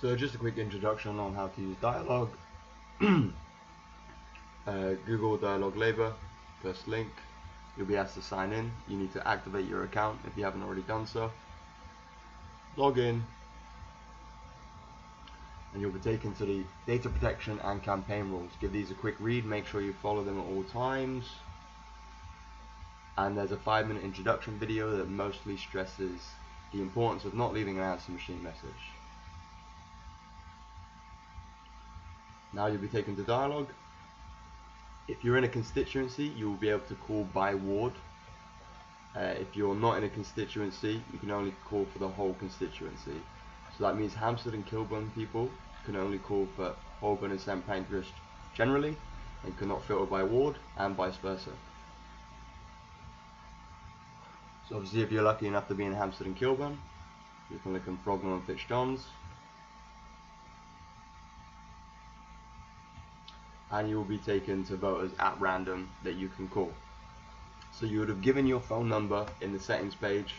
So just a quick introduction on how to use Dialog. Google Dialog Labor, first link. You'll be asked to sign in. You need to activate your account if you haven't already done so. Log in, and you'll be taken to the data protection and campaign rules. Give these a quick read, make sure you follow them at all times. And there's a 5-minute introduction video that mostly stresses the importance of not leaving an answer machine message. Now you'll be taken to Dialog. If you're in a constituency, you will be able to call by ward. If you're not in a constituency, you can only call for the whole constituency. So that means Hampstead and Kilburn people can only call for Holborn and St Pancras generally, and cannot filter by ward, and vice versa. So obviously if you're lucky enough to be in Hampstead and Kilburn, you can look in Frognal and Fitzjohns, and you will be taken to voters at random that you can call. So you would have given your phone number in the settings page.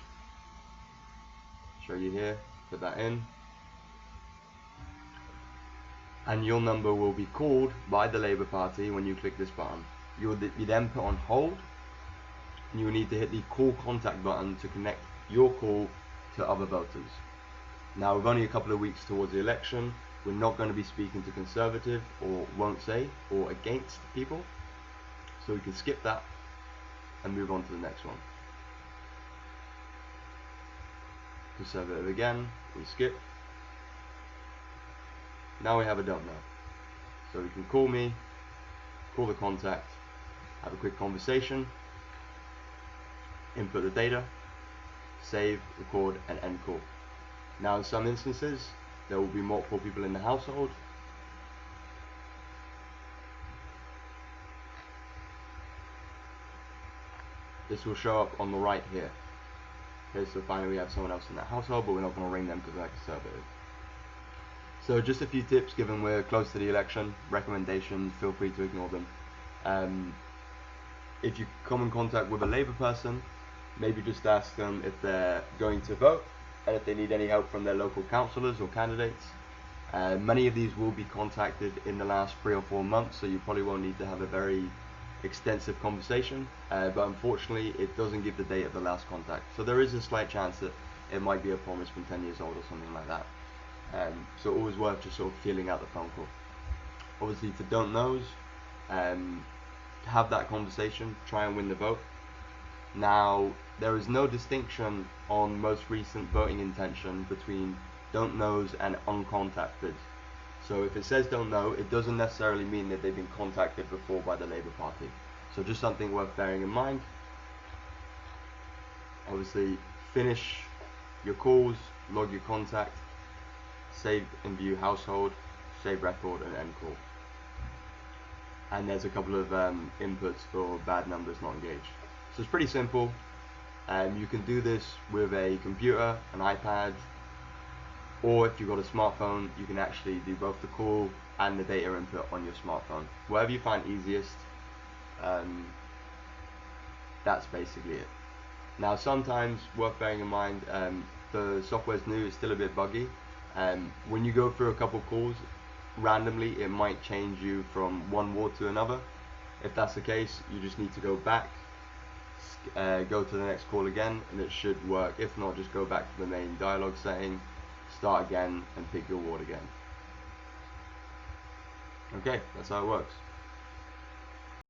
Show you here, put that in, and your number will be called by the Labour Party when you click this button. You will be then put on hold, and you will need to hit the call contact button to connect your call to other voters. Now, with only a couple of weeks towards the election, we're not going to be speaking to Conservative or won't say or against people, so we can skip that and move on to the next one. Conservative again, we skip. Now we have a don't know. So we can call me, call the contact, have a quick conversation, input the data, save, record, and end call. Now in some instances, there will be multiple people in the household. This will show up on the right here. Okay, so finally we have someone else in that household, but we're not going to ring them because they're Conservative. So just a few tips given we're close to the election, recommendations, feel free to ignore them. If you come in contact with a Labour person, maybe just ask them if they're going to vote and if they need any help from their local councillors or candidates. Many of these will be contacted in the last 3 or 4 months, so you probably won't need to have a very extensive conversation, but unfortunately it doesn't give the date of the last contact, so there is a slight chance that it might be a promise from 10 years old or something like that. So always worth just sort of feeling out the phone call. Obviously for don't knows, have that conversation, try and win the vote. Now there is no distinction on most recent voting intention between don't knows and uncontacted. So if it says don't know, it doesn't necessarily mean that they've been contacted before by the Labour Party. So just something worth bearing in mind. Obviously finish your calls, log your contact, save and view household, save record, and end call. And there's a couple of inputs for bad numbers not engaged. So it's pretty simple. You can do this with a computer, an iPad, or if you've got a smartphone, you can actually do both the call and the data input on your smartphone. Whatever you find easiest, that's basically it. Now sometimes, worth bearing in mind, the software's new, it's still a bit buggy. When you go through a couple calls, randomly it might change you from one ward to another. If that's the case, you just need to go back, go to the next call again, and it should work. If not, just go back to the main Dialog setting, start again, and pick your ward again. Okay, that's how it works.